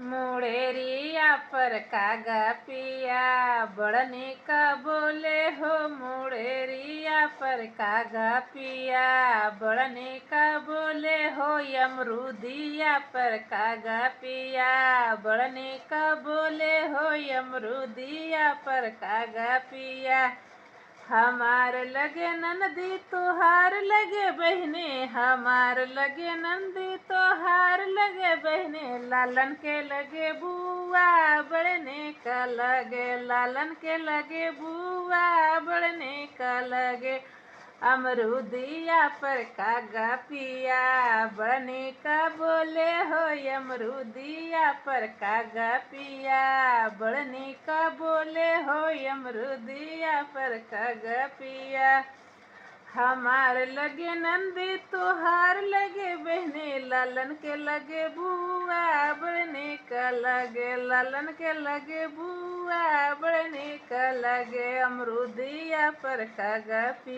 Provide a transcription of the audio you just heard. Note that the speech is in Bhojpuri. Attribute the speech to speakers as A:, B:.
A: मुड़ेरिया पर कागा पिया बड़ने का बोले हो। मुड़ेरिया पर कागा पिया बड़ने का बोले हो। यमरूदिया पर कागा पिया बड़ने का बोले हो। यमरूदिया पर कागा पिया हमार लगे नंदी तोहार लगे बहने। हमार लगे नंदी तोहार लगे बहने। लालन के लगे बुआ बढ़ने का लगे। लालन के लगे बुआ बढ़ने का लगे। अमरूदिया पर कागा पिया बढ़ने का बोले हो। अमरूदिया पर कागा पिया बढ़ने का बोले हो। अमरूदिया पर कागा पिया हमार लगे नंदी तोहार लगे बहने। लालन के लगे बुआ बढ़ने का लगे। लालन के लगे बुआ बढ़ने का लगे। अमरूदिया पर कागा पिया।